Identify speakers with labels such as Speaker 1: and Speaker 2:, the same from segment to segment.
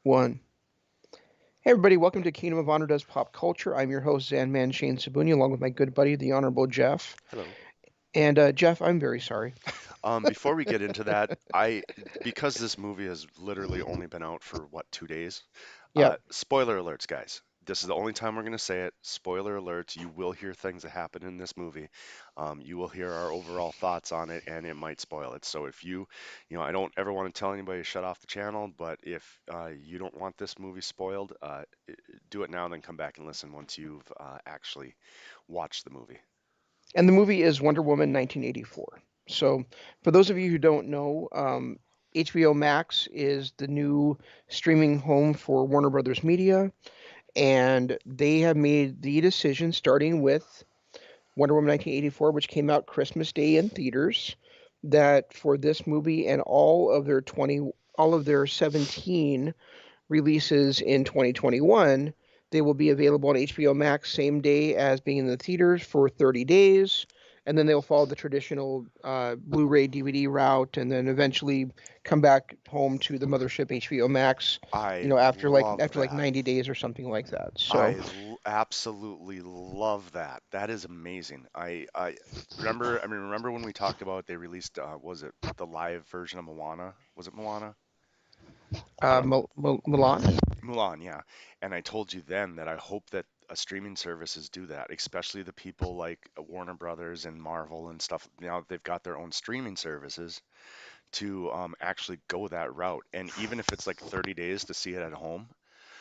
Speaker 1: One. Hey, everybody, welcome to Kingdom of Honor Does Pop Culture. I'm your host, Zanman Shane Sabuni, along with my good buddy, the Honorable Jeff.
Speaker 2: Hello.
Speaker 1: And Jeff, I'm very sorry.
Speaker 2: Before we get into that, because this movie has literally only been out for what, 2 days?
Speaker 1: Yep.
Speaker 2: Spoiler alerts, guys. This is the only time we're going to say it. Spoiler alerts. You will hear things that happen in this movie. You will hear our overall thoughts on it, and it might spoil it. So if I don't ever want to tell anybody to shut off the channel, but if you don't want this movie spoiled, do it now, then come back and listen once you've actually watched the movie.
Speaker 1: And the movie is Wonder Woman 1984. So, for those of you who don't know, HBO Max is the new streaming home for Warner Brothers Media, and they have made the decision, starting with Wonder Woman 1984, which came out Christmas Day in theaters, that for this movie and all of their 17 releases in 2021, they will be available on HBO Max same day as being in the theaters for 30 days. And then they'll follow the traditional Blu-ray DVD route, and then eventually come back home to the mothership HBO Max,
Speaker 2: I
Speaker 1: after
Speaker 2: love
Speaker 1: like
Speaker 2: that.
Speaker 1: 90 days or something like that. So,
Speaker 2: Absolutely love that. That is amazing. I remember. I mean, remember when we talked about they released was it the live version of Moana? Was it Moana? I don't
Speaker 1: Milan.
Speaker 2: Mulan, yeah. And I told you then that I hope that streaming services do that, especially the people like Warner Brothers and Marvel and stuff. Now that they've got their own streaming services to actually go that route. And even if it's like 30 days to see it at home,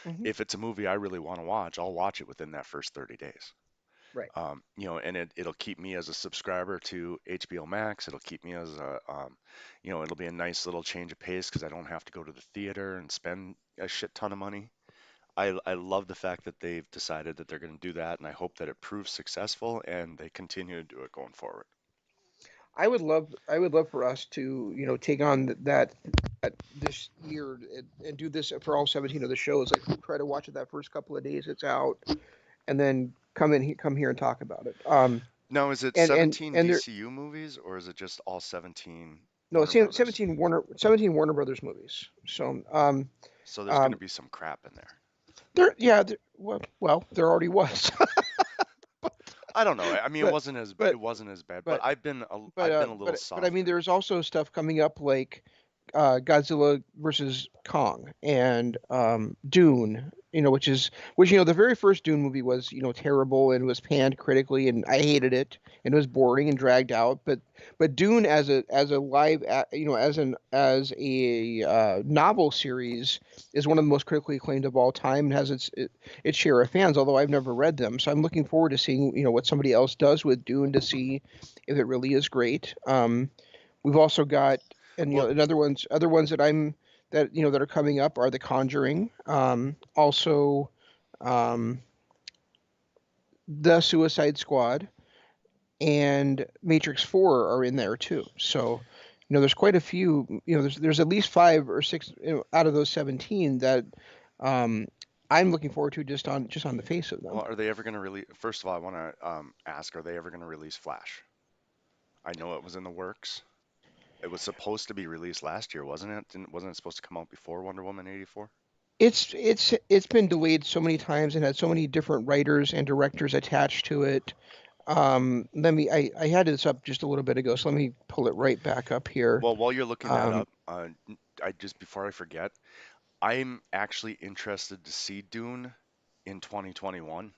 Speaker 1: Hmm.
Speaker 2: if it's a movie I really want to watch, I'll watch it within that first 30 days.
Speaker 1: Right.
Speaker 2: And it'll keep me as a subscriber to HBO Max. It'll keep me as it'll be a nice little change of pace because I don't have to go to the theater and spend a shit ton of money. I love the fact that they've decided that they're going to do that, and I hope that it proves successful and they continue to do it going forward.
Speaker 1: I would love for us to, take on that this year, and do this for all 17 of the shows. Like, we'll try to watch it that first couple of days it's out, and then come here and talk about it.
Speaker 2: Now, is it
Speaker 1: And
Speaker 2: 17
Speaker 1: there
Speaker 2: DCU movies or is it just all 17
Speaker 1: no,
Speaker 2: Warner Brothers?
Speaker 1: 17 Warner Brothers movies. So,
Speaker 2: So there's going to
Speaker 1: um,
Speaker 2: be some crap in there.
Speaker 1: well, there already was.
Speaker 2: I don't know. I mean,
Speaker 1: but
Speaker 2: it
Speaker 1: but
Speaker 2: wasn't as bad, but
Speaker 1: but
Speaker 2: I've been a little
Speaker 1: but I mean,
Speaker 2: softer.
Speaker 1: there's also stuff coming up like Godzilla versus Kong and Dune. The very first Dune movie was terrible and was panned critically, and I hated it, and it was boring and dragged out. But Dune as a live as a novel series is one of the most critically acclaimed of all time, and has its share of fans. Although I've never read them, so I'm looking forward to seeing what somebody else does with Dune to see if it really is great. We've also got, and
Speaker 2: Well,
Speaker 1: and other ones that are coming up are The Conjuring, also um, The Suicide Squad, and Matrix 4 are in there too. So, there's quite a few. There's at least 5 or 6 out of those 17 that um, I'm looking forward to just on the face of them.
Speaker 2: are they ever going to release? First of all, I want to ask, are they ever going to release Flash? I know it was in the works. It was supposed to be released last year, wasn't it? Wasn't it supposed to come out before Wonder Woman 84?
Speaker 1: It's been delayed so many times and had so many different writers and directors attached to it. I had this up just a little bit ago, so let me pull it right back up here.
Speaker 2: Well, while you're looking that
Speaker 1: Um,
Speaker 2: up, I just before I forget, I'm actually interested to see Dune in 2021,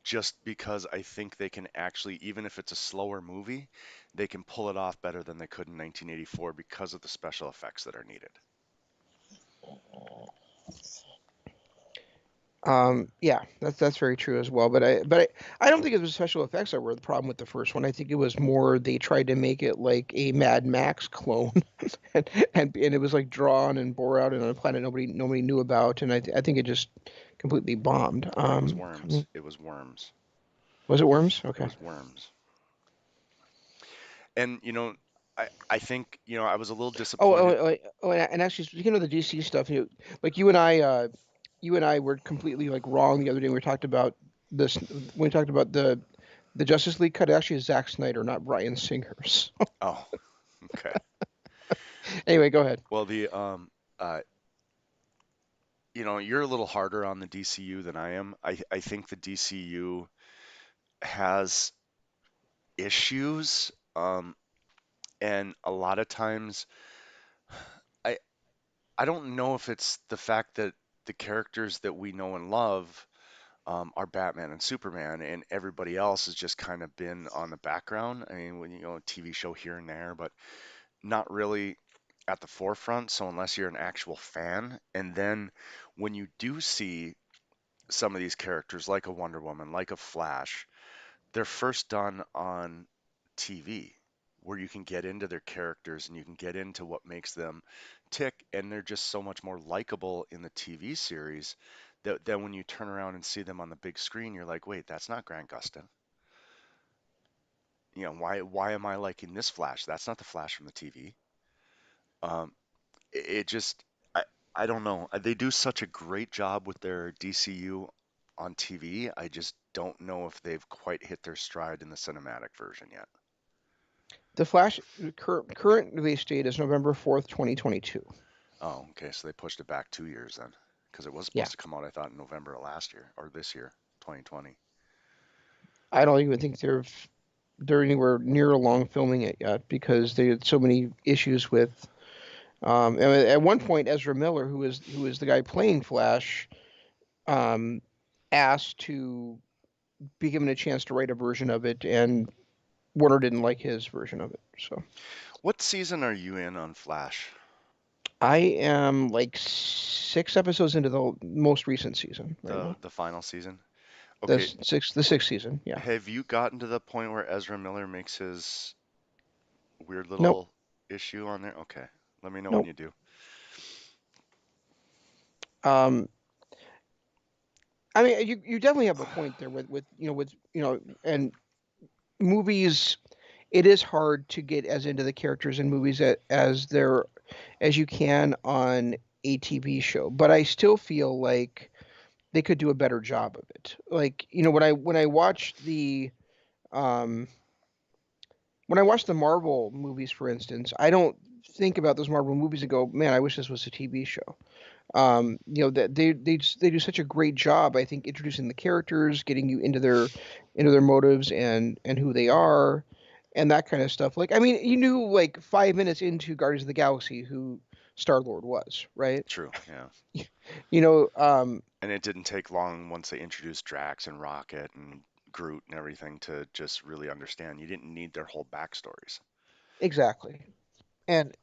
Speaker 2: just because I think they can actually, even if it's a slower movie, they can pull it off better than they could in 1984 because of the special effects that are needed.
Speaker 1: yeah, that's very true as well. But I don't think it was special effects that were the problem with the first one. I think it was more they tried to make it like a Mad Max clone, and it was like drawn and bore out in a planet nobody knew about, and I think it just completely bombed.
Speaker 2: It was worms. It was worms.
Speaker 1: Was it Worms?
Speaker 2: It
Speaker 1: Okay.
Speaker 2: was worms. And I think I was a little
Speaker 1: Oh, oh,
Speaker 2: disappointed.
Speaker 1: and actually, speaking of the DC stuff, like you and I were completely like wrong the other day. When we talked about this when we talked about the Justice League cut. It actually is Zack Snyder, not Bryan Singers.
Speaker 2: Oh, okay.
Speaker 1: Anyway, go ahead.
Speaker 2: Well, the uh you're a little harder on the DCU than I am. I think the DCU has issues, and a lot of times I I don't know if it's the fact that the characters that we know and love are Batman and Superman, and everybody else has just kind of been on the background. I mean, when a TV show here and there, but not really at the forefront. So unless you're an actual fan, and then when you do see some of these characters, like a Wonder Woman, like a Flash, they're first done on TV, where you can get into their characters and you can get into what makes them tick, and they're just so much more likable in the TV series that then when you turn around and see them on the big screen, you're like, wait, that's not Grant Gustin. Why am I liking this Flash? That's not the Flash from the TV. Um, it just I I don't know. They do such a great job with their DCU on TV. I just don't know if they've quite hit their stride in the cinematic version yet.
Speaker 1: The Flash current release date is November 4th, 2022.
Speaker 2: Oh, okay. So they pushed it back 2 years then, because it was
Speaker 1: Yeah,
Speaker 2: supposed to come out, I thought, in November of last year or this year, 2020.
Speaker 1: I don't even think they're anywhere near along filming it yet because they had so many issues with. And at one point, Ezra Miller, who is the guy playing Flash, um, asked to be given a chance to write a version of it, and Warner didn't like his version of it. So
Speaker 2: What season are you in on Flash?
Speaker 1: I am like 6 episodes into the most recent season right
Speaker 2: The
Speaker 1: now.
Speaker 2: the final season?
Speaker 1: The
Speaker 2: Okay.
Speaker 1: sixth season. Yeah.
Speaker 2: Have you gotten to the point where Ezra Miller makes his weird
Speaker 1: Nope.
Speaker 2: little issue on there? Okay. Let me know when
Speaker 1: Nope.
Speaker 2: you do.
Speaker 1: Um, I mean, you definitely have a point there with and movies. It is hard to get as into the characters in movies as you can on a TV show, but I still feel like they could do a better job of it. Like, when I watch um the Marvel movies, for instance, I don't think about those Marvel movies and go, man, I wish this was a TV show. That they do such a great job, I think, introducing the characters, getting you into their motives and who they are, and that kind of stuff. Like, I mean, you knew like 5 minutes into Guardians of the Galaxy who Star Lord was, right?
Speaker 2: True, yeah.
Speaker 1: You know, um,
Speaker 2: And it didn't take long once they introduced Drax and Rocket and Groot and everything to just really understand. You didn't need their whole backstories.
Speaker 1: exactly. And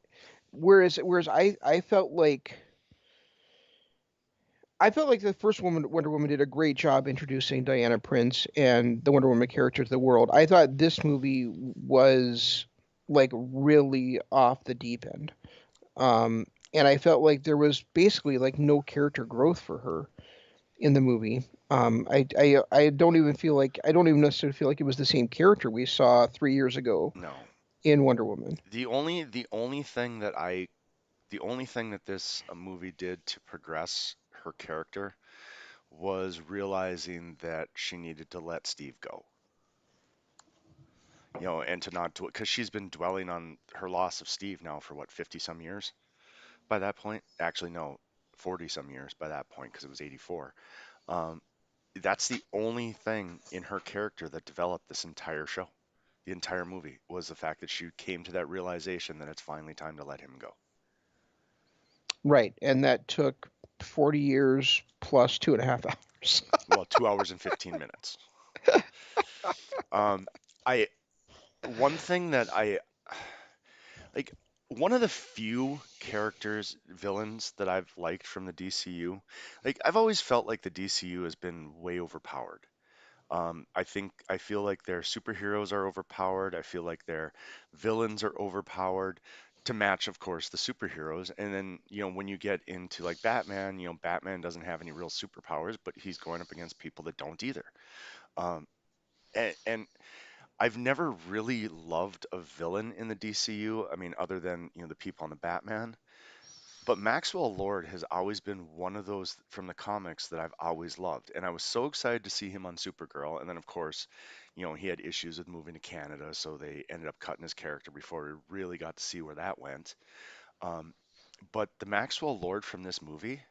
Speaker 1: whereas I felt like the first Wonder Woman did a great job introducing Diana Prince and the Wonder Woman character to the world. I thought this movie was like really off the deep end. And I felt like there was basically like no character growth for her in the movie. I don't even necessarily feel like it was the same character we saw 3 years ago
Speaker 2: No.
Speaker 1: in Wonder Woman.
Speaker 2: The only thing that this movie did to progress her character was realizing that she needed to let Steve go. And to not do it because she's been dwelling on her loss of Steve now for what, 50 some years by that point? Actually, no, 40 some years by that point because it was 84. Um, that's the only thing in her character that developed this entire show. The entire movie was the fact that she came to that realization that it's finally time to let him go.
Speaker 1: Right, and that took 40 years plus 2.5 hours.
Speaker 2: Well, 2 hours and 15 minutes. Um, I One thing that I like, one of the few villains that I've liked from the DCU, like I've always felt like the DCU has been way overpowered. I feel like their superheroes are overpowered. I feel like their villains are overpowered to match, of course, the superheroes. And then, when you get into like Batman, Batman doesn't have any real superpowers, but he's going up against people that don't either. Um, and I've never really loved a villain in the DCU. I mean, other than, the people on the Batman. But Maxwell Lord has always been one of those from the comics that I've always loved. And I was so excited to see him on Supergirl. And then, of course, he had issues with moving to Canada, so they ended up cutting his character before we really got to see where that went. Um, but the Maxwell Lord from this movie,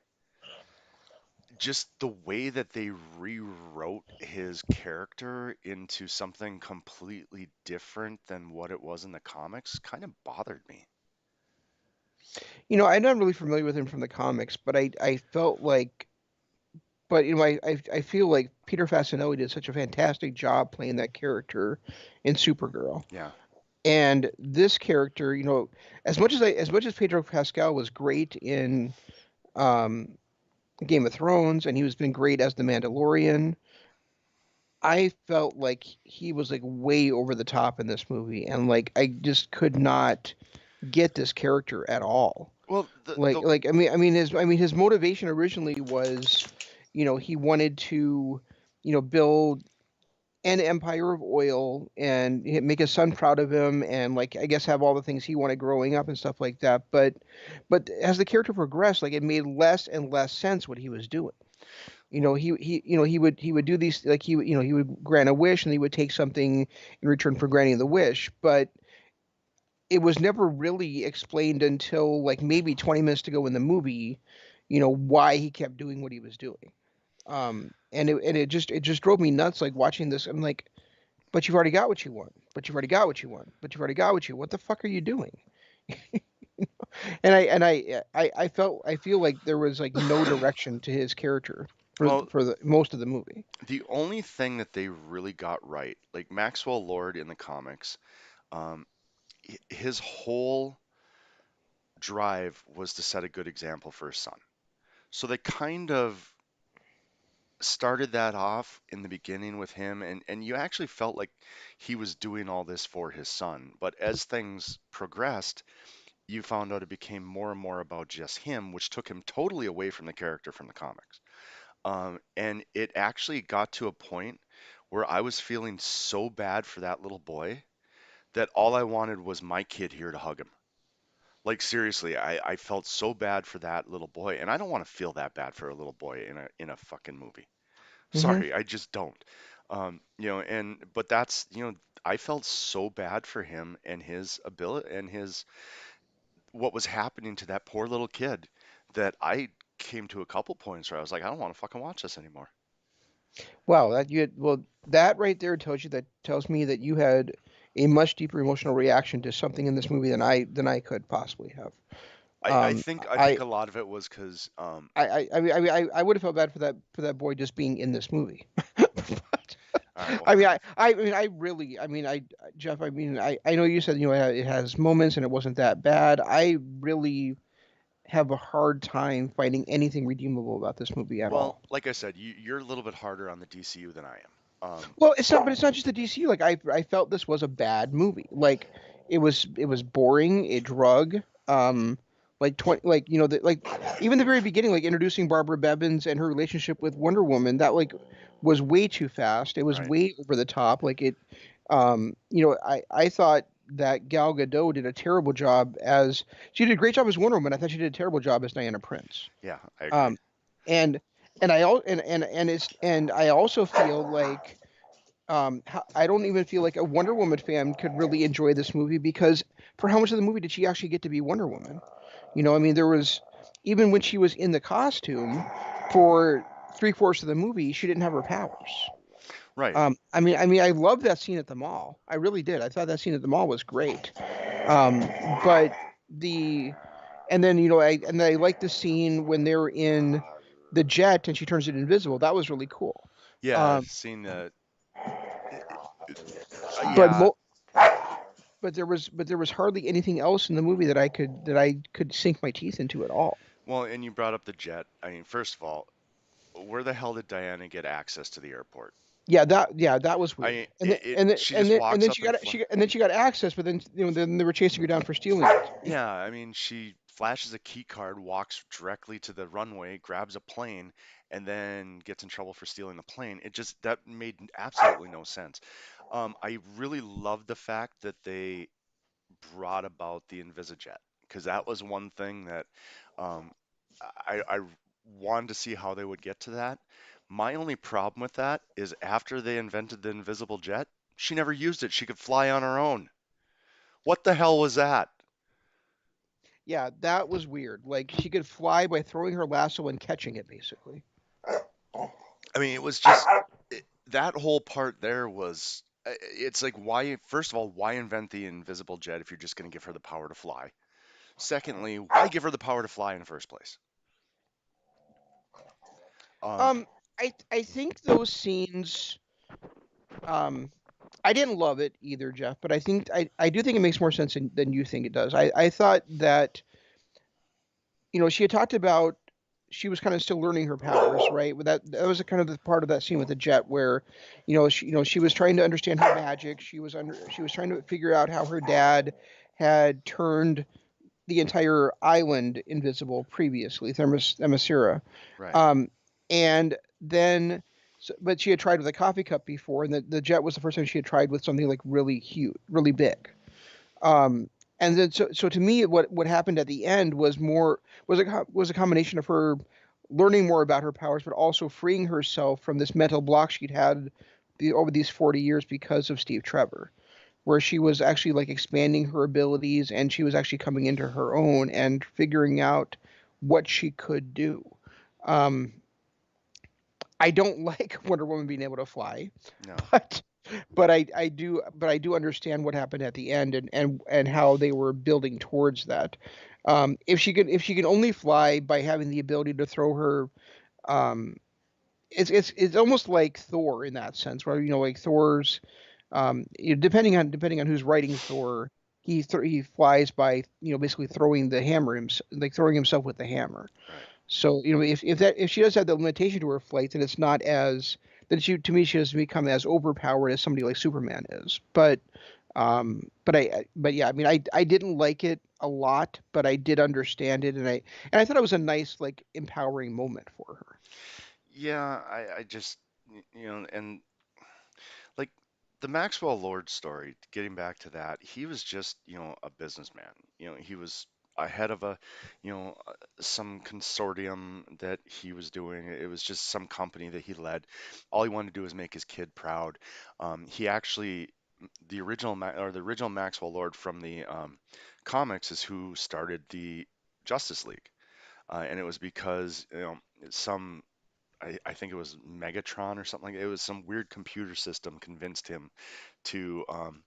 Speaker 2: just the way that they rewrote his character into something completely different than what it was in the comics kind of bothered me.
Speaker 1: I'm not really familiar with him from the comics, but I felt like, but I feel like Peter Fasinelli did such a fantastic job playing that character in Supergirl.
Speaker 2: Yeah.
Speaker 1: And this character, as much as Pedro Pascal was great in um, Game of Thrones, and he was been great as the Mandalorian, I felt like he was like way over the top in this movie, and like I just could not get this character at all.
Speaker 2: Well,
Speaker 1: His motivation originally was, he wanted to, build an empire of oil and make his son proud of him, and like I guess have all the things he wanted growing up and stuff like that. But as the character progressed, like it made less and less sense what he was doing. He would do these, like he would grant a wish and he would take something in return for granting the wish, but it was never really explained until like maybe 20 minutes to go in the movie, why he kept doing what he was doing. And it just drove me nuts, like watching this. I'm like, but you've already got what you want. But you've already got what you want. But you've already got what you. What the fuck are you doing? I feel like there was like no direction to his character for
Speaker 2: well,
Speaker 1: for the most of the movie.
Speaker 2: the only thing that they really got right, like Maxwell Lord in the comics, um, his whole drive was to set a good example for his son. So they kind of started that off in the beginning with him, and you actually felt like he was doing all this for his son. But as things progressed, you found out it became more and more about just him, which took him totally away from the character from the comics. And it actually got to a point where I was feeling so bad for that little boy that all I wanted was my kid here to hug him. Like seriously, I felt so bad for that little boy, and I don't want to feel that bad for a little boy in a fucking movie.
Speaker 1: Hmm.
Speaker 2: Sorry, I just don't. And but that's, I felt so bad for him and his ability and his what was happening to that poor little kid that I came to a couple points where I was like, I don't want to fucking watch this anymore.
Speaker 1: Wow, that right there tells me that you had a much deeper emotional reaction to something in this movie than I could possibly have.
Speaker 2: I
Speaker 1: Um,
Speaker 2: think I think
Speaker 1: I
Speaker 2: a lot of it was because
Speaker 1: I would have felt bad for that boy just being in this movie. But,
Speaker 2: all right, well,
Speaker 1: I really, Jeff, I know you said, it has moments and it wasn't that bad. I really have a hard time finding anything redeemable about this movie at
Speaker 2: well,
Speaker 1: all.
Speaker 2: like I said, you're a little bit harder on the DCU than I am.
Speaker 1: Well, it's not just the DCU. Like I felt this was a bad movie. Like it was boring. It drug. Like 20, like like even the very beginning, like introducing Barbara Bevins and her relationship with Wonder Woman, that like was way too fast. It was
Speaker 2: Right.
Speaker 1: way over the top. Like I thought that Gal Gadot did a terrible job as she did a great job as Wonder Woman. I thought she did a terrible job as Diana Prince.
Speaker 2: Yeah, I agree.
Speaker 1: Um, and and I al- and I also feel like I don't even feel like a Wonder Woman fan could really enjoy this movie because for how much of the movie did she actually get to be Wonder Woman? I mean, there was even when she was in the costume for three-fourths of the movie, she didn't have her powers.
Speaker 2: Right.
Speaker 1: I love that scene at the mall. I really did. I thought that scene at the mall was great. But the and then I like the scene when they're in the jet and she turns it invisible. That was really cool.
Speaker 2: Yeah,
Speaker 1: Um,
Speaker 2: seeing the
Speaker 1: but
Speaker 2: yeah.
Speaker 1: mo- but there was hardly anything else in the movie that I could sink my teeth into at all.
Speaker 2: Well, and you brought up the jet. I mean, first of all, where the hell did Diana get access to the airport?
Speaker 1: Yeah, that was
Speaker 2: I
Speaker 1: weird.
Speaker 2: mean,
Speaker 1: And then
Speaker 2: she just
Speaker 1: and
Speaker 2: walks
Speaker 1: then
Speaker 2: up and fl
Speaker 1: she got access, but then they were chasing her down for stealing it.
Speaker 2: Yeah, I mean, she flashes a key card, walks directly to the runway, grabs a plane, and then gets in trouble for stealing the plane. It just that made absolutely no sense. I really love the fact that they brought about the Invisijet because that was one thing that um, I wanted to see how they would get to that. My only problem with that is after they invented the invisible jet, she never used it. She could fly on her own. What the hell was that?
Speaker 1: Yeah, that was weird. Like she could fly by throwing her lasso and catching it, basically.
Speaker 2: I mean, it was just that whole part there was. It's like, why? First of all, why invent the invisible jet if you're just going to give her the power to fly? Secondly, why give her the power to fly in the first place? Um,
Speaker 1: Um, I think those scenes, um, I didn't love it either, Jeff, but I do think it makes more sense than you think it does. I thought that, she had talked about she was kind of still learning her powers, right? With that was a kind of the part of that scene with the jet where, she was trying to understand her magic. She was trying to figure out how her dad had turned the entire island invisible previously, Themyscira.
Speaker 2: right,
Speaker 1: Um, and then, but she had tried with a coffee cup before, and the jet was the first time she had tried with something like really huge, really big. Um, and then, so to me, what happened at the end was was a combination of her learning more about her powers, but also freeing herself from this mental block she'd had over these 40 years because of Steve Trevor, where she was actually like expanding her abilities and she was actually coming into her own and figuring out what she could do. Um, I don't like Wonder Woman being able to fly,
Speaker 2: no,
Speaker 1: but I do understand what happened at the end and how they were building towards that. If she can only fly by having the ability to throw her, um, it's almost like Thor in that sense, where like Thor's, depending on who's writing Thor, he flies by basically throwing the hammer like throwing himself with the hammer.
Speaker 2: right.
Speaker 1: So if she does have the limitation to her flight, then it's not as then she to me she doesn't become as overpowered as somebody like Superman is. But yeah, I mean I didn't like it a lot, but I did understand it, and I thought it was a nice like empowering moment for her.
Speaker 2: Yeah, I just, and like the Maxwell Lord story, getting back to that, he was just, a businessman. He was ahead of some consortium that he was doing. It was just some company that he led. All he wanted to do was make his kid proud. He actually, the original Maxwell Lord from the comics is who started the Justice League. And it was because, some I think it was Megatron or something like that. It was some weird computer system convinced him to um,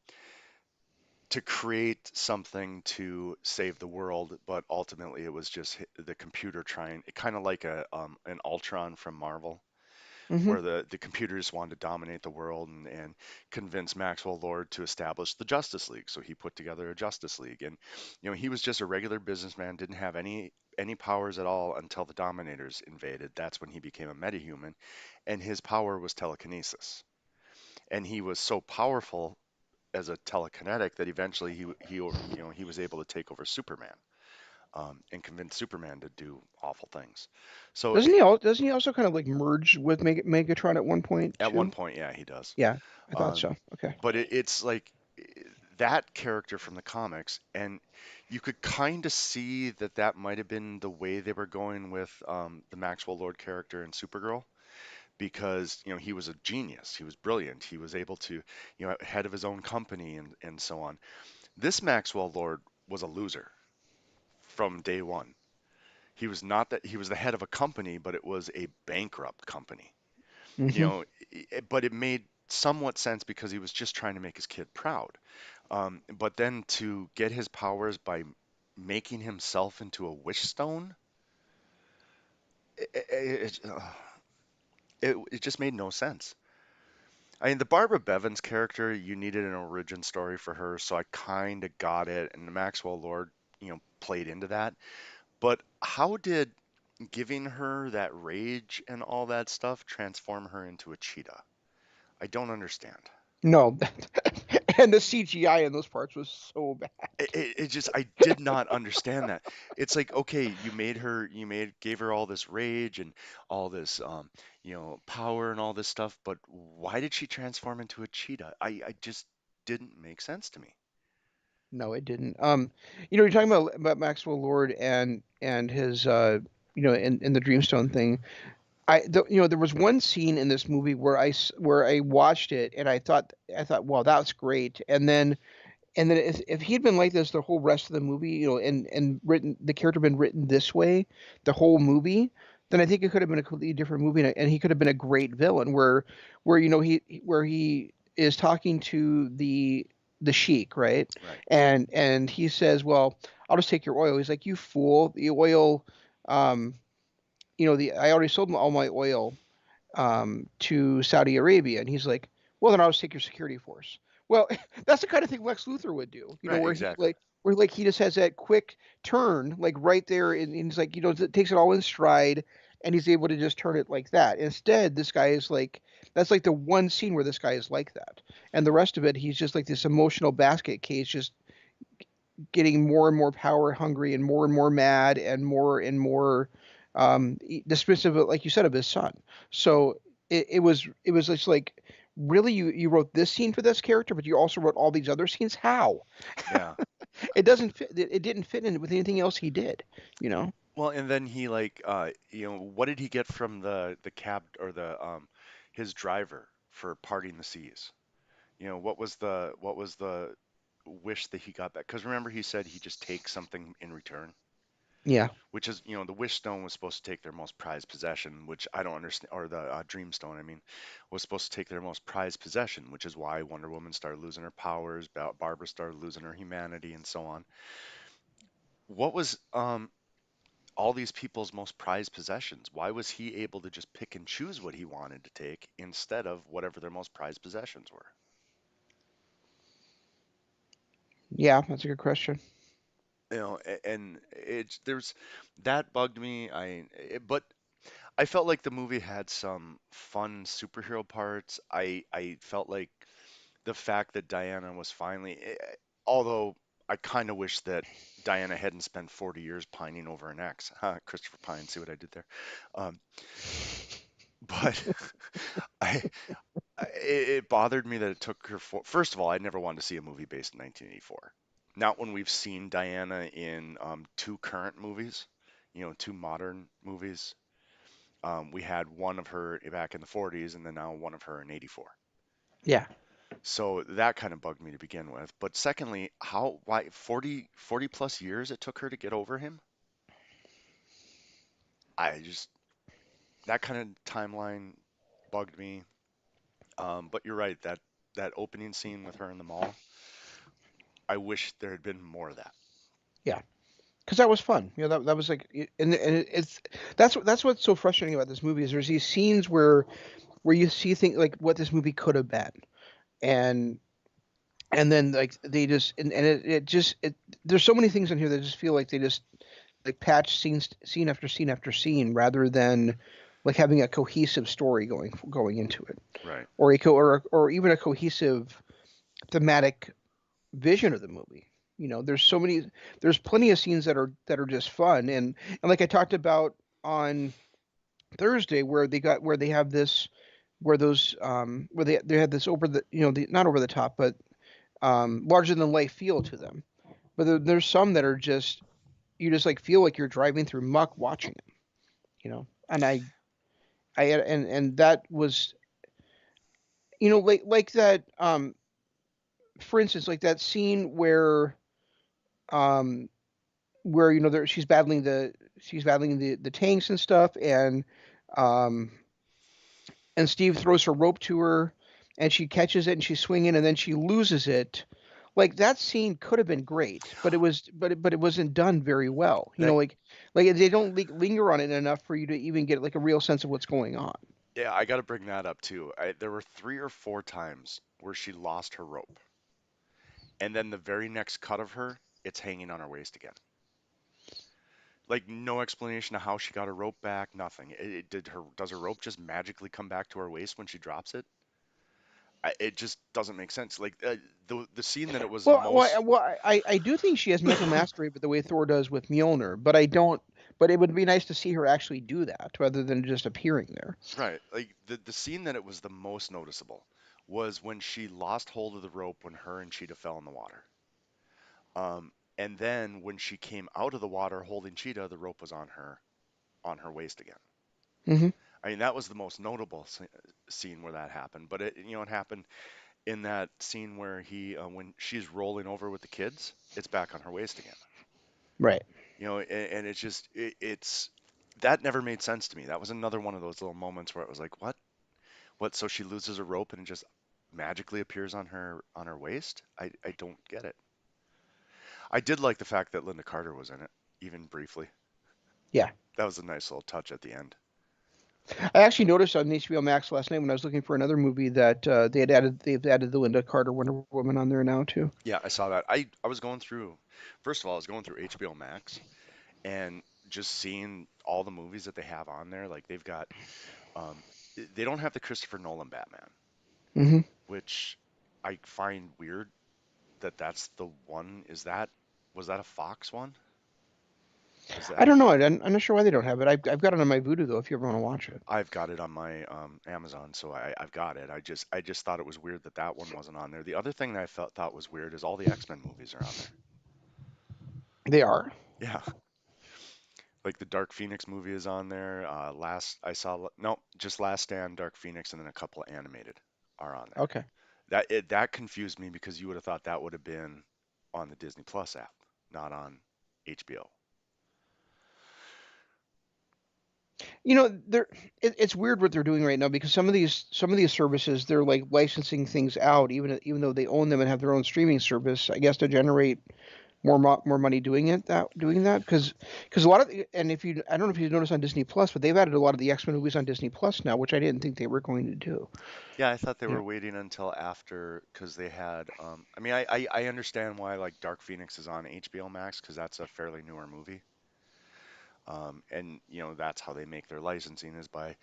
Speaker 2: to create something to save the world, but ultimately it was just the computer trying, kind of like an Ultron from Marvel,
Speaker 1: Hmm.
Speaker 2: where the computers wanted to dominate the world and convince Maxwell Lord to establish the Justice League. So he put together a Justice League, and he was just a regular businessman, didn't have any powers at all until the Dominators invaded. That's when he became a metahuman, and his power was telekinesis. And he was so powerful as a telekinetic that eventually he was able to take over Superman, and convince Superman to do awful things. So
Speaker 1: Doesn't he also kind of like merge with Megatron at one point
Speaker 2: at one
Speaker 1: too?
Speaker 2: point, yeah, he does.
Speaker 1: Yeah, I thought
Speaker 2: Um,
Speaker 1: so. Okay.
Speaker 2: but it's like that character from the comics, and you could kind of see that that might have been the way they were going with the Maxwell Lord character in Supergirl, because he was a genius, he was brilliant, he was able to, head of his own company and so on. This Maxwell Lord was a loser from day one. He was not that he was the head of a company, but it was a bankrupt company. you
Speaker 1: Hmm.
Speaker 2: know, but it made somewhat sense because he was just trying to make his kid proud. But then to get his powers by making himself into a wish stone, it, it, it just made no sense. I mean, the Barbara Bevins character, you needed an origin story for her, so I kind of got it, and the Maxwell Lord, played into that. But how did giving her that rage and all that stuff transform her into a cheetah? I don't understand.
Speaker 1: No, and the CGI in those parts was so bad.
Speaker 2: It just, I did not understand that. It's like, okay, gave her all this rage and all this power and all this stuff, but why did she transform into a cheetah? I just didn't make sense to me.
Speaker 1: No, it didn't. You're talking about Maxwell Lord and his in the Dreamstone thing. There was one scene in this movie where I watched it and I thought, wow, that's great. And then if he'd been like this the whole rest of the movie, and written the character been written this way, the whole movie, then I think it could have been a completely different movie, and he could have been a great villain. Where where he is talking to the sheik, right?
Speaker 2: Right.
Speaker 1: And he says, "Well, I'll just take your oil." He's like, "You fool! The oil, um, the I already sold all my oil to Saudi Arabia." And he's like, "Well, then I'll just take your security force." Well, that's the kind of thing Lex Luthor would do,
Speaker 2: Right,
Speaker 1: where he
Speaker 2: exactly.
Speaker 1: where like he just has that quick turn, like right there, and he's like, takes it all in stride, and he's able to just turn it like that. Instead, this guy is like, that's like the one scene where this guy is like that, and the rest of it, he's just like this emotional basket case, just getting more and more power hungry and more mad and more dismissive, like you said, of his son. So it was just like, really, you wrote this scene for this character, but you also wrote all these other scenes. How?
Speaker 2: Yeah.
Speaker 1: It doesn't fit. It didn't fit in with anything else he did. You know?
Speaker 2: Well, and then he like what did he get from the cab or the his driver for parting the seas? What was the wish that he got back? Because remember he said he just takes something in return,
Speaker 1: Yeah,
Speaker 2: which is, the wish stone was supposed to take their most prized possession, which I don't understand, or the dream stone, I mean, was supposed to take their most prized possession, which is why Wonder Woman started losing her powers, Barbara started losing her humanity, and so on. What was all these people's most prized possessions? Why was he able to just pick and choose what he wanted to take instead of whatever their most prized possessions were?
Speaker 1: yeah, that's a good question.
Speaker 2: And it's there's that bugged me. But I felt like the movie had some fun superhero parts. I felt like the fact that Diana was finally, although I kind of wish that Diana hadn't spent 40 years pining over an ex. Christopher Pine, see what I did there? Um, but I, it bothered me that it took her first of all, I never wanted to see a movie based in 1984. Not when we've seen Diana in two current movies, two modern movies. We had one of her back in the 40s and then now one of her in 84.
Speaker 1: Yeah,
Speaker 2: So that kind of bugged me to begin with. But secondly, why 40 plus years it took her to get over him? I just, that kind of timeline bugged me. But you're right, that opening scene with her in the mall, I wish there had been more of that.
Speaker 1: yeah, because that was fun. That was like, and it's that's what's so frustrating about this movie is there's these scenes where you see things like what this movie could have been, and then like they just it just there's so many things in here that just feel like they just like patch scene after scene after scene rather than like having a cohesive story going into it,
Speaker 2: Right.
Speaker 1: or even a cohesive thematic vision of the movie. There's so many, there's plenty of scenes that are just fun, and like I talked about on Thursday, where they have this, where those where they had this over the, not over the top, but larger than life feel to them. But there's some that are just, you just like feel like you're driving through muck watching it. And and that was, like that, for instance, like that scene um where she's battling the tanks and stuff, um and Steve throws her rope to her, and she catches it and she's swinging and then she loses it. Like that scene could have been great, but it wasn't done very well.
Speaker 2: That
Speaker 1: Like they don't linger on it enough for you to even get like a real sense of what's going on.
Speaker 2: Yeah, I got to bring that up too. There were three or four times where she lost her rope, and then the very next cut of her, it's hanging on her waist again. Like no explanation of how she got her rope back, nothing. Does her rope just magically come back to her waist when she drops it? It just doesn't make sense. Like the scene that it was the most.
Speaker 1: I do think she has mental mastery, but the way Thor does with Mjolnir. But I don't. But it would be nice to see her actually do that rather than just appearing there.
Speaker 2: Right, like the scene that it was the most noticeable was when she lost hold of the rope when her and Cheetah fell in the water. And then when she came out of the water holding Cheetah, the rope was on her waist again.
Speaker 1: Hmm.
Speaker 2: I mean, that was the most notable scene where that happened. But it happened in that scene where when she's rolling over with the kids, it's back on her waist again.
Speaker 1: Right.
Speaker 2: And it's just it's that never made sense to me. That was another one of those little moments where it was like, what? What? So she loses a rope and it just magically appears on her waist? I don't get it. I did like the fact that Linda Carter was in it, even briefly.
Speaker 1: Yeah.
Speaker 2: That was a nice little touch at the end.
Speaker 1: I actually noticed on HBO Max last night when I was looking for another movie that they've added the Linda Carter Wonder Woman on there now too.
Speaker 2: Yeah, I saw that. I was going through, first of all, I was going through HBO Max and just seeing all the movies that they have on there. Like they've got, um, they don't have the Christopher Nolan Batman,
Speaker 1: Hmm.
Speaker 2: which I find weird that that's the one. Was that a Fox one? Was
Speaker 1: I
Speaker 2: that?
Speaker 1: don't know. I'm not sure why they don't have it. I've got it on my Vudu though. If you ever want to watch it,
Speaker 2: I've got it on my Amazon, so I've got it. I just thought it was weird that that one wasn't on there. The other thing that I thought was weird is all the X-Men movies are on there.
Speaker 1: they are.
Speaker 2: Yeah, like the Dark Phoenix movie is on there. Last I saw, no, just Last Stand, Dark Phoenix, and then a couple of animated are on there.
Speaker 1: Okay.
Speaker 2: That confused me because you would have thought that would have been on the Disney Plus app, not on HBO.
Speaker 1: You know, it's weird what they're doing right now because some of these services they're like licensing things out even though they own them and have their own streaming service. I guess to generate more money doing that because a lot of and if you I don't know if you noticed on Disney Plus, but they've added a lot of the X Men movies on Disney Plus now, which I didn't think they were going to do.
Speaker 2: Yeah, I thought they
Speaker 1: You
Speaker 2: were
Speaker 1: know,
Speaker 2: waiting until after because they had. I mean, I understand why like Dark Phoenix is on HBO Max because that's a fairly newer movie. And you know that's how they make their licensing is by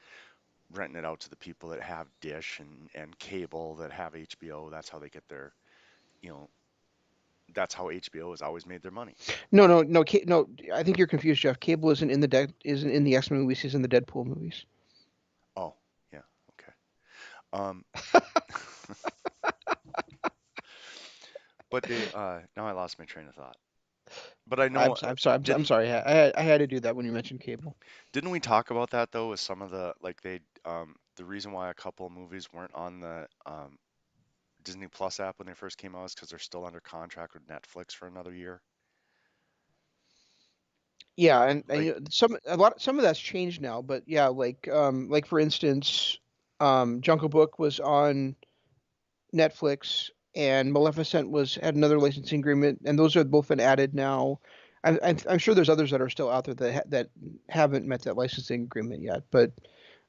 Speaker 2: renting it out to the people that have Dish and cable that have HBO. That's how they get their, you know, that's how HBO has always made their money.
Speaker 1: no. I think you're confused, Jeff. Cable isn't in the X Men movies. He's in the Deadpool movies.
Speaker 2: Oh, yeah, okay. Um, but they now I lost my train of thought. But I know
Speaker 1: I'm
Speaker 2: didn't
Speaker 1: sorry. I had to do that when you mentioned cable.
Speaker 2: didn't we talk about that though with some of the like they the reason why a couple of movies weren't on the Disney Plus app when they first came out is because they're still under contract with Netflix for another year.
Speaker 1: Yeah,
Speaker 2: Like,
Speaker 1: and some of that's changed now, but yeah, like for instance, Jungle Book was on Netflix, and Maleficent was had another licensing agreement, and those have both been added now. I'm sure there's others that are still out there that haven't met that licensing agreement yet, but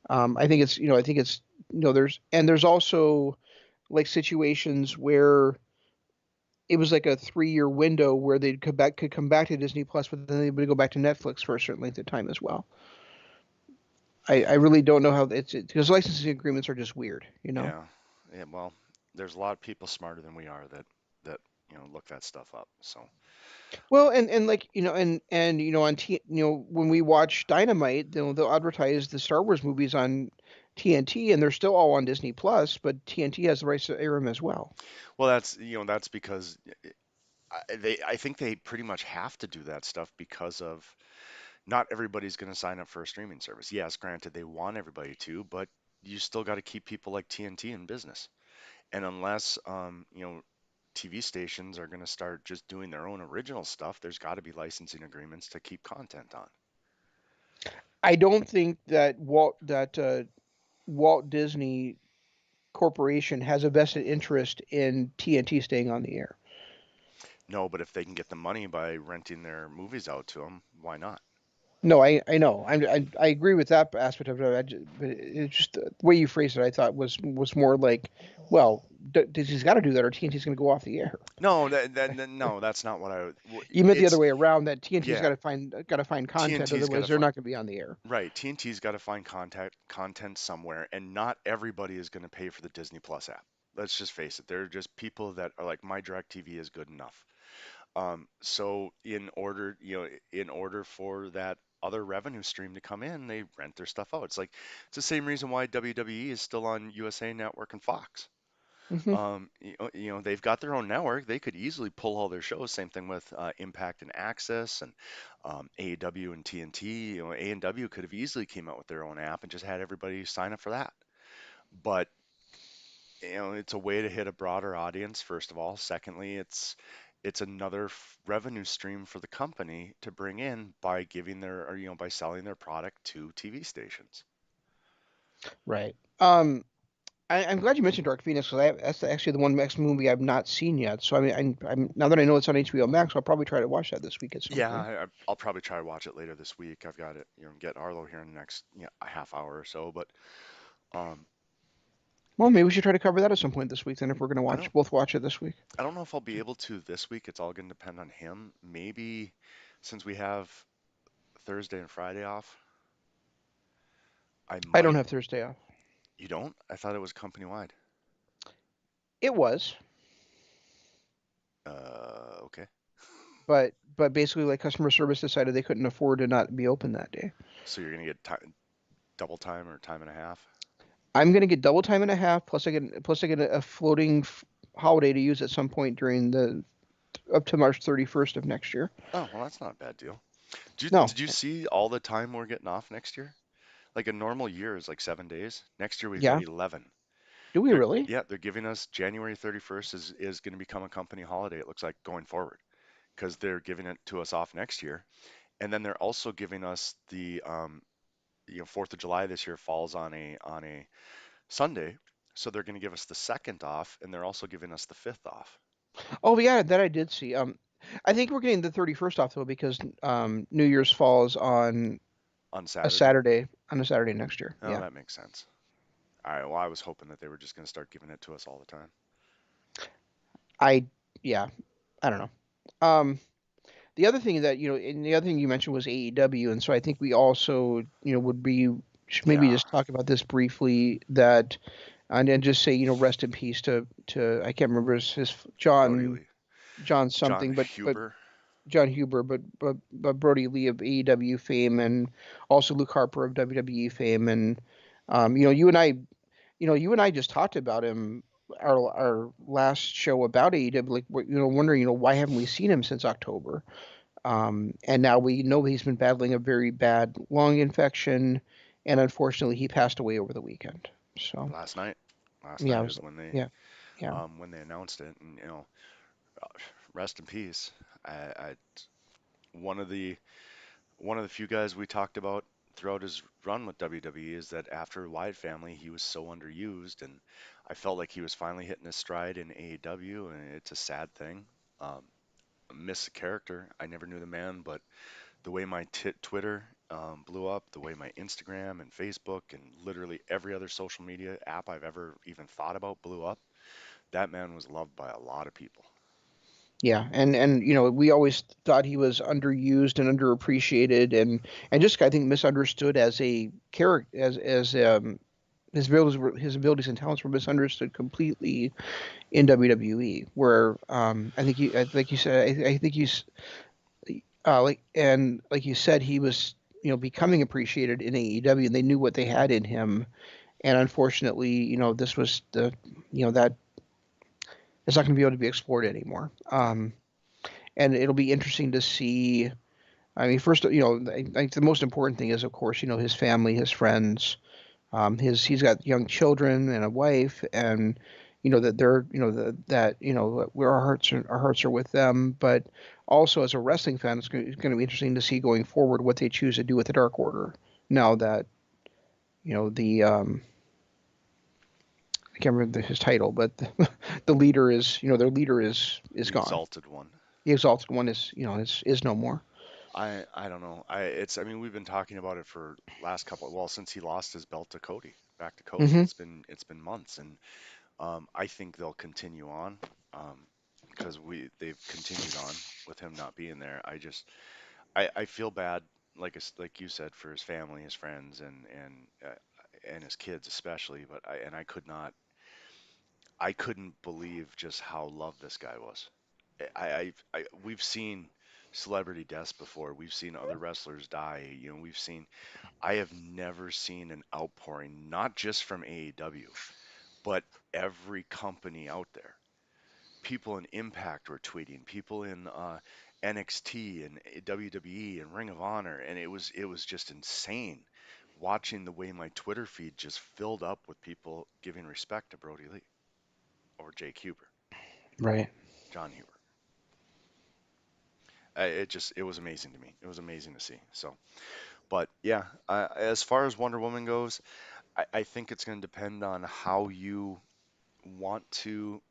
Speaker 1: I think it's there's also like situations where it was like a 3 year window where they could come back to Disney Plus, but then they would go back to Netflix for a certain length of time as well. I really don't know how it's because licensing agreements are just weird, you know.
Speaker 2: yeah, yeah. Well, there's a lot of people smarter than we are that look that stuff up. So,
Speaker 1: Well, and like and on when we watch Dynamite, they'll advertise the Star Wars movies on TNT, and they're still all on Disney Plus, but TNT has the rights to air them as well.
Speaker 2: well, that's that's because I think they pretty much have to do that stuff because of not everybody's going to sign up for a streaming service. Yes, granted, they want everybody to, but you still got to keep people like TNT in business. And unless, TV stations are going to start just doing their own original stuff, there's got to be licensing agreements to keep content on.
Speaker 1: I don't think that Walt Disney Corporation has a vested interest in TNT staying on the air.
Speaker 2: No, but if they can get the money by renting their movies out to them, why not?
Speaker 1: No, I know. I agree with that aspect of it. But it's just the way you phrased it. I thought was more like, well, Disney's got to do that, or TNT's going to go off the air.
Speaker 2: No, no, that's not what
Speaker 1: You meant the other
Speaker 2: it's,
Speaker 1: way around. That TNT's
Speaker 2: yeah,
Speaker 1: got to find content,
Speaker 2: TNT's got
Speaker 1: otherwise
Speaker 2: to
Speaker 1: they're
Speaker 2: find,
Speaker 1: not going to be on the air.
Speaker 2: right, TNT's got to find content somewhere, and not everybody is going to pay for the Disney Plus app. Let's just face it. There are just people that are like, my DirecTV is good enough. So in order for that other revenue stream to come in, they rent their stuff out. It's the same reason why WWE is still on USA Network and Fox.
Speaker 1: Hmm.
Speaker 2: They've got their own network. They could easily pull all their shows. Same thing with Impact and Access and AEW and TNT. A&W could have easily came out with their own app and just had everybody sign up for that. But it's a way to hit a broader audience, first of all. Secondly, it's it's another revenue stream for the company to bring in by giving their, or, by selling their product to TV stations.
Speaker 1: Right. I'm glad you mentioned Dark Phoenix because that's actually the one Max movie I've not seen yet. So I mean, I'm now that I know it's on HBO Max, I'll probably try to watch that this week at some
Speaker 2: Yeah,
Speaker 1: point.
Speaker 2: I'll probably try to watch it later this week. I've got it, get Arlo here in the next, a half hour or so. But um,
Speaker 1: Well, maybe we should try to cover that at some point this week then if we're going to
Speaker 2: I don't,
Speaker 1: watch it this week.
Speaker 2: I don't know if I'll be able to this week. It's all going to depend on him. Maybe since we have Thursday and Friday off, I
Speaker 1: I don't
Speaker 2: might.
Speaker 1: have Thursday off.
Speaker 2: You don't? I thought it was company wide.
Speaker 1: It was,
Speaker 2: Okay.
Speaker 1: but basically like customer service decided they couldn't afford to not be open that day.
Speaker 2: So you're gonna get double time or time and a half?
Speaker 1: I'm going to get double time and a half plus I get a floating holiday to use at some point during the up to March 31st of next year.
Speaker 2: Oh, well, that's not a bad deal.
Speaker 1: No,
Speaker 2: Did you see all the time we're getting off next year? Like a normal year is like 7 days. Next year we've got
Speaker 1: yeah.
Speaker 2: 11.
Speaker 1: Do we really?
Speaker 2: Yeah, they're giving us January 31st is going to become a company holiday. It looks like going forward because they're giving it to us off next year, and then they're also giving us the 4th of July this year falls on a Sunday, so they're going to give us the second off, and they're also giving us the fifth off
Speaker 1: Oh yeah, that I did see. I think we're getting the 31st off though because New Year's falls
Speaker 2: on Saturday.
Speaker 1: On a Saturday next year.
Speaker 2: Oh,
Speaker 1: Yeah.
Speaker 2: that makes sense. All right. Well, I was hoping that they were just going to start giving it to us all the time.
Speaker 1: I yeah, I don't know. Um the other thing that, and the other thing you mentioned was AEW, and so I think we also, would be should maybe
Speaker 2: Yeah,
Speaker 1: just talk about this briefly that and then just say, rest in peace to I can't remember his
Speaker 2: Brody
Speaker 1: John
Speaker 2: Lee,
Speaker 1: John
Speaker 2: John
Speaker 1: something, but
Speaker 2: Huber.
Speaker 1: John Huber, but Brody Lee of AEW fame, and also Luke Harper of WWE fame, and you and I just talked about him our last show about AEW, like wondering, why haven't we seen him since October? And now we know he's been battling a very bad lung infection, and unfortunately, he passed away over the weekend. So
Speaker 2: Last night. Last
Speaker 1: yeah,
Speaker 2: night is
Speaker 1: yeah, yeah.
Speaker 2: when they announced it, and uh, rest in peace. I one of the one of the few guys we talked about throughout his run with WWE is that after Wyatt family, he was so underused, and I felt like he was finally hitting his stride in AEW, and it's a sad thing. Um, Miss the character. I never knew the man, but the way my Twitter blew up, the way my Instagram and Facebook and literally every other social media app I've ever even thought about blew up, that man was loved by a lot of people.
Speaker 1: Yeah, and we always thought he was underused and underappreciated, and just I think misunderstood as a character, as his abilities and talents were misunderstood completely in WWE. Where I think like you said, I think he's like you said, he was becoming appreciated in AEW, and they knew what they had in him, and unfortunately, this was the that it's not going to be able to be explored anymore.
Speaker 2: Yeah,
Speaker 1: And it'll be interesting to see. I mean, first, I think the most important thing is, of course, his family, his friends. He's got young children and a wife, and that they're, where our hearts are with them. But also, as a wrestling fan, it's going to be interesting to see going forward what they choose to do with the Dark Order. Now that the I can't remember his title, but the leader is, their leader is
Speaker 2: the
Speaker 1: gone.
Speaker 2: exalted one.
Speaker 1: The Exalted One is, is no more.
Speaker 2: I don't know. I mean we've been talking about it for last couple well since he lost his belt to Cody back to Cody.
Speaker 1: Hmm.
Speaker 2: It's been months, and I think they'll continue on because they've continued on with him not being there. I feel bad like you said for his family, his friends, and his kids especially. But I couldn't believe just how loved this guy was. We've seen celebrity deaths before. We've seen other wrestlers die. We've seen. I have never seen an outpouring, not just from AEW, but every company out there. People in Impact were tweeting, people in NXT and WWE and Ring of Honor, and it was just insane watching the way my Twitter feed just filled up with people giving respect to Brody Lee or Jake Huber,
Speaker 1: Right.
Speaker 2: John Huber. it was amazing to me. It was amazing to see. So, but yeah, as far as Wonder Woman goes, I think it's going to depend on how you want to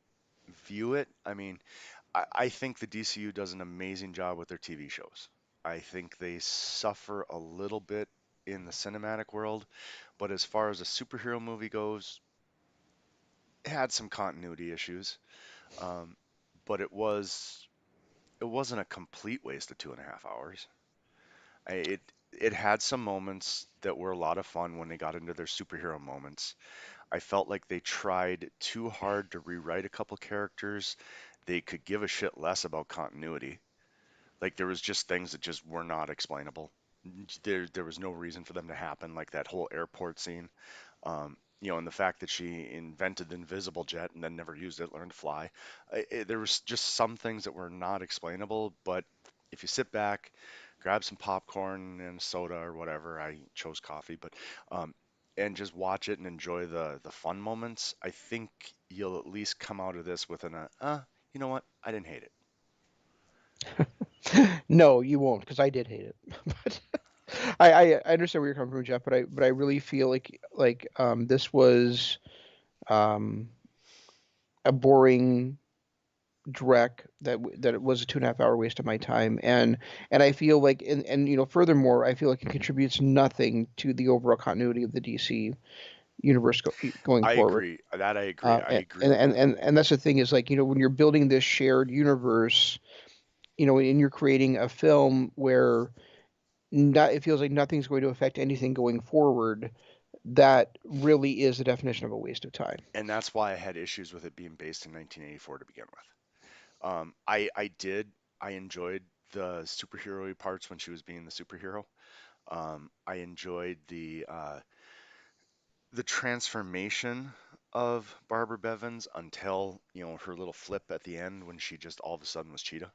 Speaker 2: view it. I mean, I think the DCU does an amazing job with their TV shows. I think they suffer a little bit in the cinematic world, but as far as a superhero movie goes, it had some continuity issues. Um, but it wasn't a complete waste of 2.5 hours. It had some moments that were a lot of fun when they got into their superhero moments. I felt like they tried too hard to rewrite a couple characters. They could give a shit less about continuity. Like there was just things that just were not explainable. There was no reason for them to happen, like that whole airport scene. And the fact that she invented the invisible jet and then never used it, learned to fly. There was just some things that were not explainable, but if you sit back, grab some popcorn and soda or whatever, I chose coffee, but um, and just watch it and enjoy the fun moments, I think you'll at least come out of this with you know what? I didn't hate it.
Speaker 1: No, you won't, because I did hate it. But I understand where you're coming from, Jeff. But I really feel like this was um, a boring dreck that it was a 2.5 hour waste of my time, and I feel like and furthermore, I feel like it contributes nothing to the overall continuity of the DC universe going
Speaker 2: I
Speaker 1: forward.
Speaker 2: agree. That I agree.
Speaker 1: Uh,
Speaker 2: I
Speaker 1: and,
Speaker 2: agree
Speaker 1: and
Speaker 2: with
Speaker 1: and
Speaker 2: that.
Speaker 1: and and that's the thing is like when you're building this shared universe, and you're creating a film where it feels like nothing's going to affect anything going forward. That really is the definition of a waste of time.
Speaker 2: And that's why I had issues with it being based in 1984 to begin with. I enjoyed the superhero parts when she was being the superhero. I enjoyed the transformation of Barbara Bevins until her little flip at the end when she just all of a sudden was Cheetah.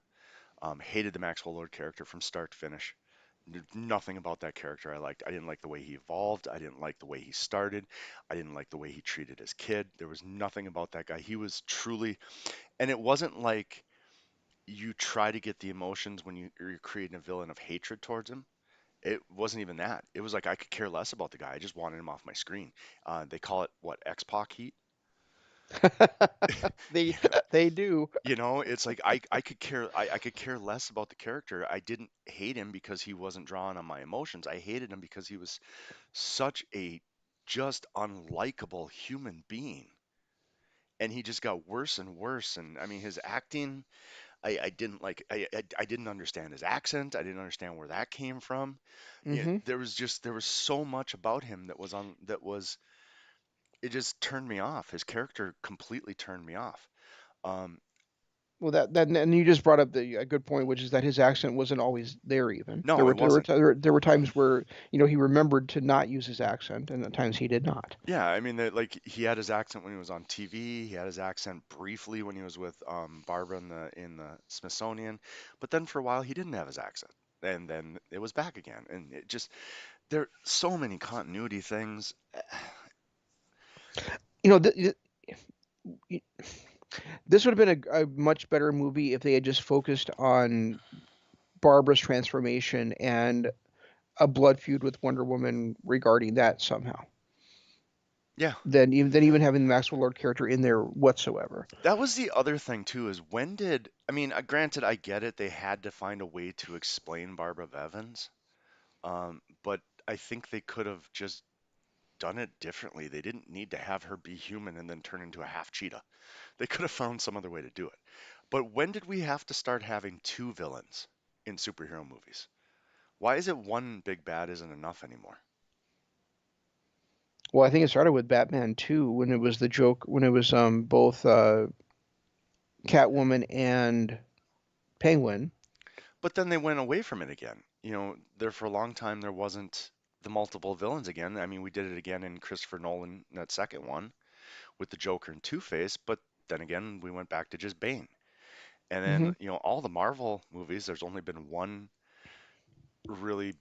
Speaker 2: Hated the Maxwell Lord character from start to finish. Nothing about that character I liked. I didn't like the way he evolved. I didn't like the way he started. I didn't like the way he treated his kid. There was nothing about that guy. He was truly, and it wasn't like you try to get the emotions when you're creating a villain of hatred towards him. It wasn't even that. It was like I could care less about the guy. I just wanted him off my screen. They call it what, X-Pac heat?
Speaker 1: they
Speaker 2: You know,
Speaker 1: they do.
Speaker 2: it's like I could care less about the character. I didn't hate him because he wasn't drawing on my emotions. I hated him because he was such a just unlikable human being. And he just got worse and worse. And I mean, his acting, I didn't like. I didn't understand his accent. I didn't understand where that came from.
Speaker 1: Hmm.
Speaker 2: There was so much about him that was it just turned me off. His character completely turned me off. Um,
Speaker 1: Well, that and you just brought up a good point, which is that his accent wasn't always there. Even
Speaker 2: no, it wasn't.
Speaker 1: there were times where he remembered to not use his accent, and at times he did not.
Speaker 2: Yeah, I mean that like he had his accent when he was on TV. He had his accent briefly when he was with Barbara in the Smithsonian, but then for a while he didn't have his accent, and then it was back again. And it just there are so many continuity things.
Speaker 1: You know, this would have been a much better movie if they had just focused on Barbara's transformation and a blood feud with Wonder Woman regarding that somehow.
Speaker 2: Yeah,
Speaker 1: Than even having the Maxwell Lord character in there whatsoever.
Speaker 2: that was the other thing too. Is when did I mean? Granted, I get it. They had to find a way to explain Barbara Bevins, but I think they could have just done it differently. They didn't need to have her be human and then turn into a half cheetah. They could have found some other way to do it. But when did we have to start having two villains in superhero movies? Why is it one big bad isn't enough anymore?
Speaker 1: Well, I think it started with Batman 2 when it was the joke when it was both Catwoman and Penguin.
Speaker 2: But then they went away from it again. There for a long time there wasn't the multiple villains again. I mean, we did it again in Christopher Nolan, that second one, with the Joker and Two-Face, but then again we went back to just Bane. And then,
Speaker 1: Hmm.
Speaker 2: all the Marvel movies, there's only been one really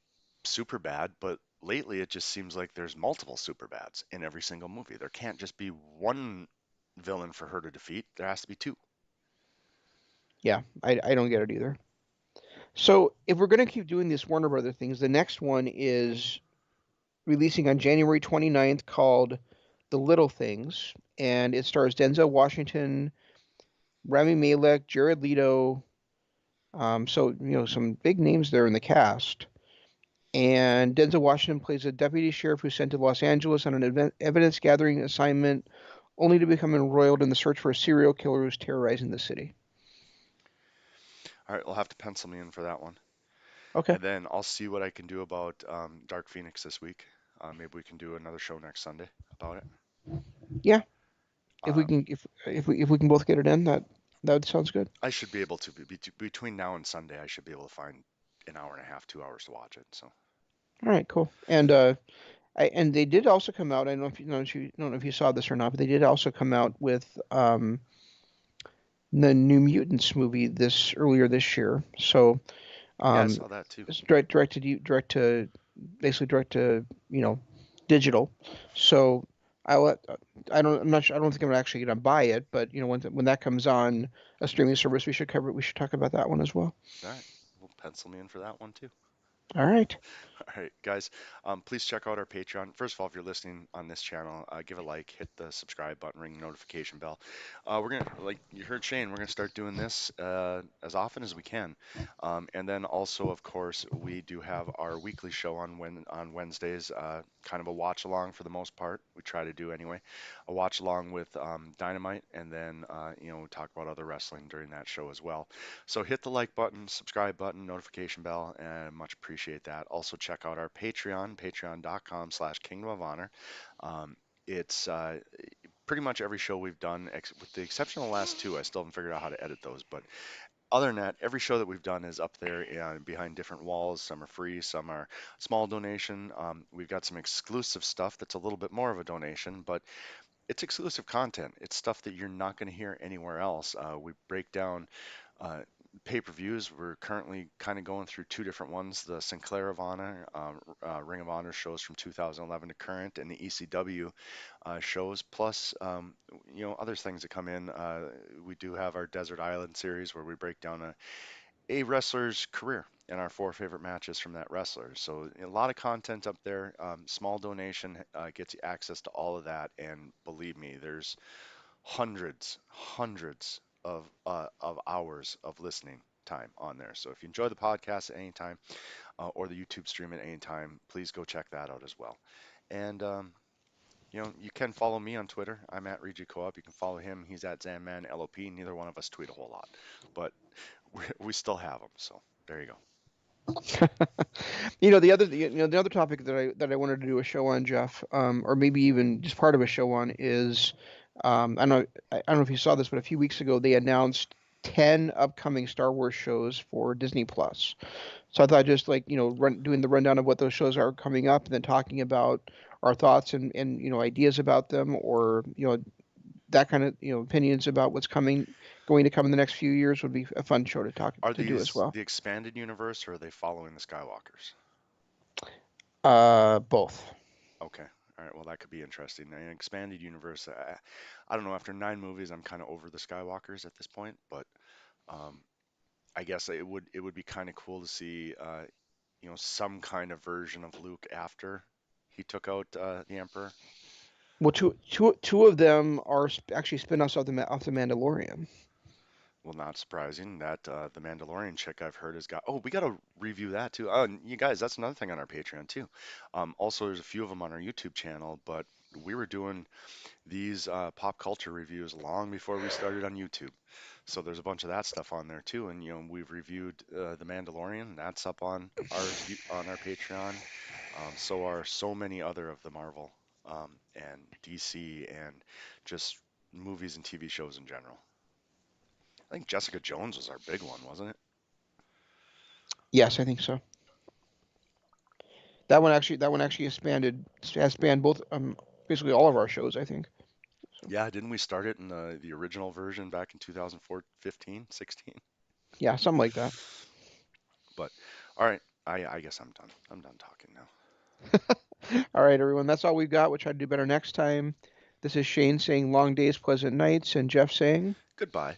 Speaker 2: super bad, but lately it just seems like there's multiple super bads in every single movie. There can't just be one villain for her to defeat. There has to be two.
Speaker 1: Yeah, I don't get it either. So if we're going to keep doing these Warner Brother things, the next one is releasing on January 29th called The Little Things, and it stars Denzel Washington, Rami Malek, Jared Leto. So some big names there in the cast. And Denzel Washington plays a deputy sheriff who's sent to Los Angeles on an evidence gathering assignment, only to become embroiled in the search for a serial killer who's terrorizing the city.
Speaker 2: All right, we'll have to pencil me in for that one.
Speaker 1: Okay,
Speaker 2: And then I'll see what I can do about Dark Phoenix this week. Maybe we can do another show next Sunday about it.
Speaker 1: yeah. If we
Speaker 2: Um,
Speaker 1: can, if we can both get it in, that sounds good.
Speaker 2: I should be able to between now and Sunday. I should be able to find an hour and a half, 2 hours to watch it. So
Speaker 1: All right, cool. And they did also come out. I don't know if you know if you don't know if you saw this or not, but they did also come out with the New Mutants movie this earlier this year. So
Speaker 2: yeah, I
Speaker 1: um,
Speaker 2: saw that too.
Speaker 1: it's direct to basically direct to digital. So I let I don't I'm not sure, I don't think I'm actually going to buy it, but when that comes on a streaming service, we should talk about that one as well.
Speaker 2: All right, we'll pencil me in for that one too.
Speaker 1: All right.
Speaker 2: All right, guys, please check out our Patreon. First of all, if you're listening on this channel, give a like, hit the subscribe button, ring the notification bell. We're gonna, like you heard Shane, we're gonna start doing this as often as we can. And then also, of course, we do have our weekly show on Wednesdays, kind of a watch along for the most part. We try to do anyway, a watch along with Dynamite, and then talk about other wrestling during that show as well. So hit the like button, subscribe button, notification bell, and much appreciate that. Also check out our Patreon, patreon.com/Kingdom of Honor. It's pretty much every show we've done, with the exception of the last two. I still haven't figured out how to edit those, but other than that, every show that we've done is up there behind different walls. Some are free, some are small donation. We've got some exclusive stuff that's a little bit more of a donation, but it's exclusive content. It's stuff that you're not going to hear anywhere else. We break down uh, pay-per-views. We're currently kind of going through two different ones: the Sinclair of Honor, Ring of Honor shows from 2011 to current, and the ECW shows. Plus, other things that come in. We do have our Desert Island series where we break down a wrestler's career and our four favorite matches from that wrestler. So a lot of content up there. Small donation gets you access to all of that, and believe me, there's hundreds of hours of listening time on there. So if you enjoy the podcast at any time or the YouTube stream at any time, please go check that out as well. And you can follow me on Twitter. I'm at Regi Co-op. You can follow him. He's at ZanmanLOP. Neither one of us tweet a whole lot, but we still have them. So there you go.
Speaker 1: The other topic that I wanted to do a show on, Jeff, or maybe even just part of a show on is, I don't know if you saw this, but a few weeks ago they announced 10 upcoming Star Wars shows for Disney Plus. So I thought just like doing the rundown of what those shows are coming up, and then talking about our thoughts and ideas about them, or that kind of opinions about what's going to come in the next few years would be a fun show
Speaker 2: Are
Speaker 1: to do as
Speaker 2: these
Speaker 1: well.
Speaker 2: the expanded universe, or are they following the Skywalkers?
Speaker 1: Both.
Speaker 2: Okay. All right. Well, that could be interesting. An expanded universe. I don't know. After 9 movies, I'm kind of over the Skywalkers at this point, but um, I guess it would be kind of cool to see some kind of version of Luke after he took out the Emperor.
Speaker 1: Well, two of them are actually spin-offs of the Mandalorian.
Speaker 2: Well, not surprising that the Mandalorian chick I've heard has got. Oh, we got to review that too. Oh, and you guys, that's another thing on our Patreon too. Also, there's a few of them on our YouTube channel, but we were doing these pop culture reviews long before we started on YouTube. So there's a bunch of that stuff on there too. And we've reviewed The Mandalorian. That's up on our Patreon. So are so many other of the Marvel and DC and just movies and TV shows in general. I think Jessica Jones was our big one, wasn't it?
Speaker 1: Yes, I think so. That one actually has spanned both basically all of our shows, I think. So
Speaker 2: Yeah, didn't we start it in the original version back in 2004, 15, 16?
Speaker 1: yeah, something like that.
Speaker 2: But all right, I guess I'm done. I'm done talking now.
Speaker 1: All right, everyone, that's all we've got. We'll try to do better next time. This is Shane saying long days, pleasant nights, and Jeff saying
Speaker 2: Goodbye.